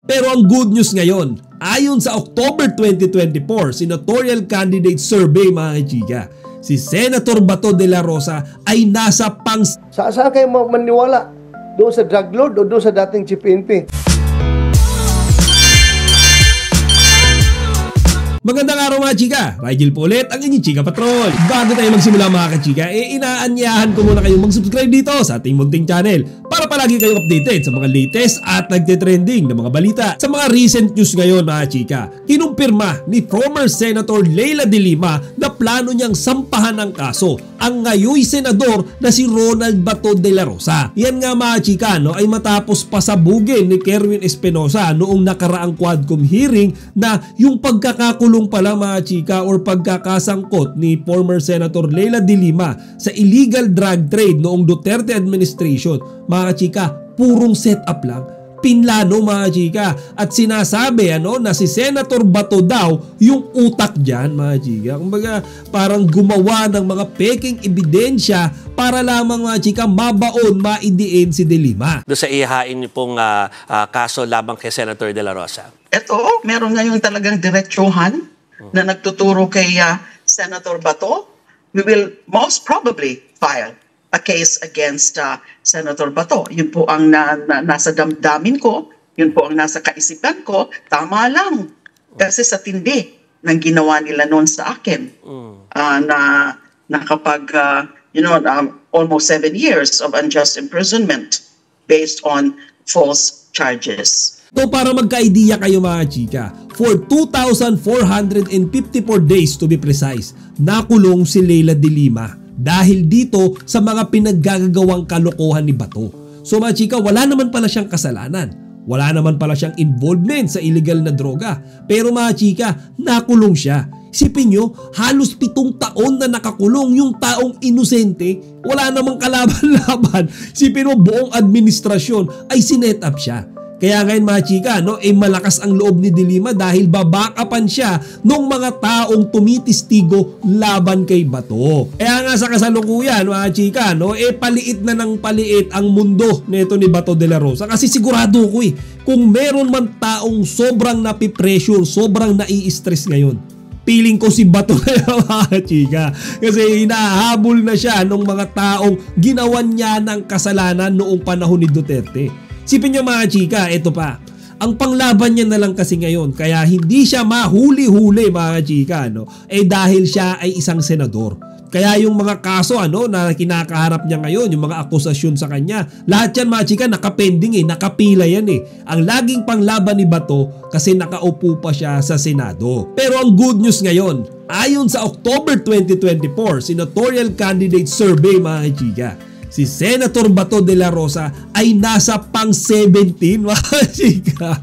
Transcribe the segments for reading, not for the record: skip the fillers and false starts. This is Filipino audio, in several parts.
Pero ang good news ngayon, ayon sa October 2024 senatorial candidate survey mga kachika, si Senator Bato de la Rosa ay nasa Saan kayo maniwala? Doon sa drug lord o doon sa dating PNP? Magandang araw mga chika, Rigel po ulit ang inyong Chika Patrol. Bago tayo magsimula mga kachika, inaanyahan ko muna kayong mag-subscribe dito sa ating munting channel para palagi kayong updated sa mga latest at nagte-trending na mga balita. Sa mga recent news ngayon mga chika, kinumpirma ni former Senator Leila de Lima na plano niyang sampahan ng kaso ang ngayoy senador na si Ronald Bato de la Rosa. Yan nga mga chika ay matapos pasabugin ni Kerwin Espinosa noong nakaraang Quadcom hearing na yung pagkakakulong pala mga chika or pagkakasangkot ni former Senator Leila de Lima sa illegal drug trade noong Duterte administration, mga chika, purong setup lang. Pinlano mga chika, at sinasabi na si Senator Bato daw yung utak dyan mga chika. Kumbaga parang gumawa ng mga peking ebidensya para lamang mga chika mabaon, maidiin si De Lima. Doon sa ihahain niyo pong kaso labang kay Senator De La Rosa. Ito, meron ngayon talagang diretsuhan na nagtuturo kay Senator Bato. We will most probably file a case against Senator Bato. Yun po ang nasa damdamin ko, yun po ang nasa kaisipan ko. Tama lang. Kasi sa tindi ng ginawa nila noon sa akin, na kapag, almost 7 years of unjust imprisonment based on false charges. So para magka-idea kayo mga chika, for 2,454 days to be precise, nakulong si Leila de Lima dahil dito sa mga pinaggagawang kalokohan ni Bato. So mga chika, wala naman pala siyang kasalanan. Wala naman pala siyang involvement sa illegal na droga. Pero mga chika, nakulong siya. Isipin nyo, halos 7 taon na nakakulong yung taong inosente, wala namang kalaban-laban. Isipin mo, buong administrasyon ay sinet up siya. Kaya ngayon mga chika, malakas ang loob ni De Lima dahil babakapan siya ng mga taong tumitistigo laban kay Bato. Kaya nga sa kasalukuyan mga chika, paliit na ng paliit ang mundo nito ni Bato de la Rosa. Kasi sigurado ko kung meron man taong sobrang napipressure, sobrang nai-stress ngayon, feeling ko si Bato na mga chika. Kasi hinahabol na siya ng mga taong ginawan niya ng kasalanan noong panahon ni Duterte. Sipin nyo mga chika, ito pa. Ang panglaban niya na lang kasi ngayon, kaya hindi siya mahuli-huli mga chika, dahil siya ay isang senador. Kaya yung mga kaso na kinakaharap niya ngayon, yung mga akusasyon sa kanya, lahat yan mga chika nakapending nakapila yan Ang laging panglaban ni Bato kasi nakaupo pa siya sa Senado. Pero ang good news ngayon, ayon sa October 2024 senatorial candidate survey mga chika, si Senator Bato de la Rosa ay nasa pang-17 mga chika.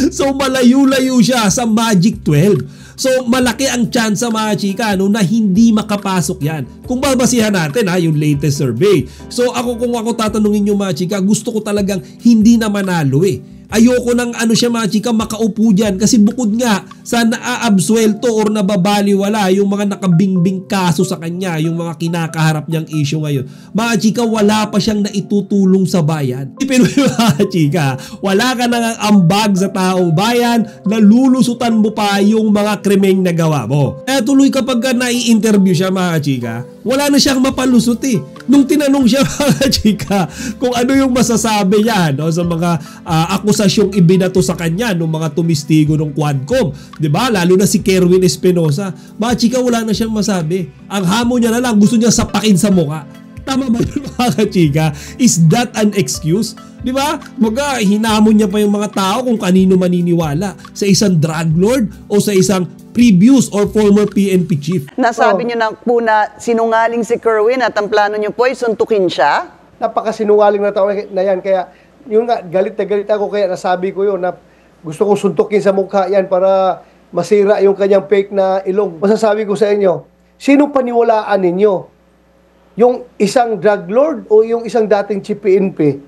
So malayo-layo siya sa Magic 12. So malaki ang chance mga chika na hindi makapasok yan. Kung babasihan natin yung latest survey. So kung ako tatanungin nyo mga chika, gusto ko talagang hindi na manalo Ayoko ng siya mga chika makaupo dyan kasi bukod nga sa naaabsuelto or nababaliwala yung mga nakabingbing kaso sa kanya, yung mga kinakaharap niyang issue ngayon, mga chika wala pa siyang naitutulong sa bayan. Pero mga chika, wala ka nang ambag sa taong bayan, nalulusutan mo pa yung mga krimeng nagawa mo. Kaya tuloy kapag nai-interview siya mga chika, wala na siyang mapalusot Nung tinanong siya mga chika kung ano yung masasabi niya sa mga akusasyong ibinato sa kanya ng mga tumistigo ng Quadcom, 'di ba? Lalo na si Kerwin Espinosa. Mga chika, wala na siyang masabi. Ang hamon niya na lang, gusto niya sapakin sa mukha. Tama ba yun mga chika? Is that an excuse? 'Di ba? Hinamon niya pa yung mga tao kung kanino maniniwala, sa isang drug lord o sa isang previous or former PNP chief. Nasabi niyo na po na sinungaling si Kerwin at ang plano niyo po ay suntukin siya? Napakasinungaling na tao na yan. Kaya yun nga, galit na galit ako, kaya nasabi ko yun na gusto kong suntukin sa mukha yan para masira yung kanyang fake na ilong. Masasabi ko sa inyo, sino paniwalaan ninyo? Yung isang drug lord o yung isang dating chief PNP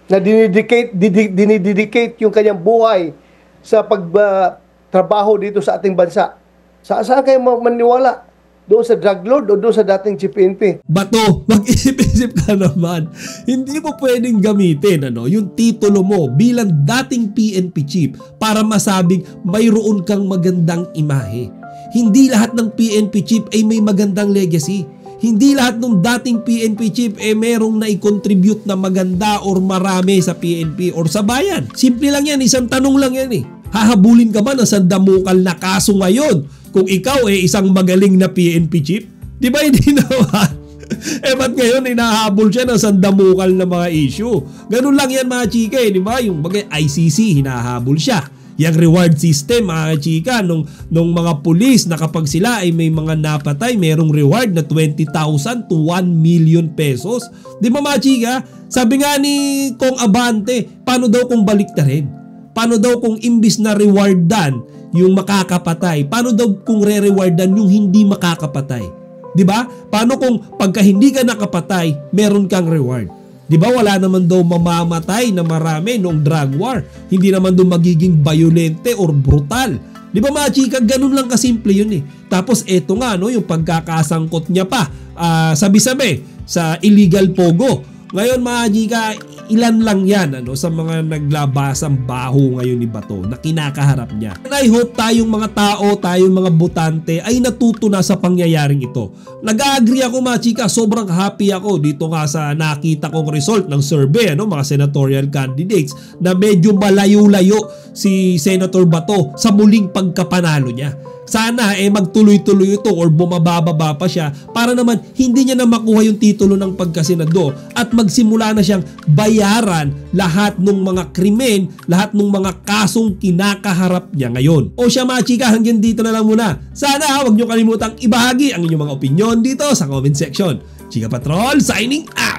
na dinidedicate yung kanyang buhay sa pagtrabaho dito sa ating bansa? Saan kayo maniwala? doon sa drug lord o doon sa dating GPNP? Bato, mag-isip-isip ka naman. Hindi mo pwedeng gamitin yung titulo mo bilang dating PNP chief para masabing mayroon kang magandang imahe. Hindi lahat ng PNP chief ay may magandang legacy. Hindi lahat ng dating PNP chief merong na-contribute na maganda or marami sa PNP or sa bayan. Simple lang yan, isang tanong lang yan Hahabulin ka ba ng sandamukal na kaso ngayon kung ikaw isang magaling na PNP chief? Di ba hindi naman? Ba't ngayon hinahabol siya ng sandamukal na mga issue? Ganun lang yan mga chika di ba? Yung bagay ICC, hinahabol siya. Yung reward system mga chika nung mga pulis na kapag sila ay may mga napatay, merong reward na 20,000 to 1 million pesos. Di ba mga chika? Sabi nga ni Kong Abante, paano daw kung balik na rin? Paano daw kung imbis na rewardan yung makakapatay? Paano daw kung re-rewardan yung hindi makakapatay? 'Di ba? Paano kung pagka hindi ka nakapatay, meron kang reward? 'Di ba? Wala naman daw mamamatay na marami noong drug war. Hindi naman daw magiging violente or brutal. 'Di ba mga chika, ganun lang kasimple yun Tapos eto nga yung pagkakasangkot niya pa sabi-sabi sa illegal pogo. Ngayon mga chika, ilan lang yan sa mga naglabasang baho ngayon ni Bato na kinakaharap niya. And I hope tayong mga tao, tayong mga botante ay natuto na sa pangyayaring ito. Nag-agree ako mga chika, sobrang happy ako dito nga sa nakita kong result ng survey mga senatorial candidates na medyo malayo-layo si Senator Bato sa muling pagkapanalo niya. Sana magtuloy-tuloy ito or bumababa pa siya para naman hindi niya na makuha yung titulo ng pagkasenador at magsimula na siyang bayaran lahat ng mga krimen, lahat ng mga kasong kinakaharap niya ngayon. O siya mga chika, hanggang dito na lang muna. Sana huwag niyo kalimutang ibahagi ang inyong mga opinyon dito sa comment section. Chika Patrol signing out!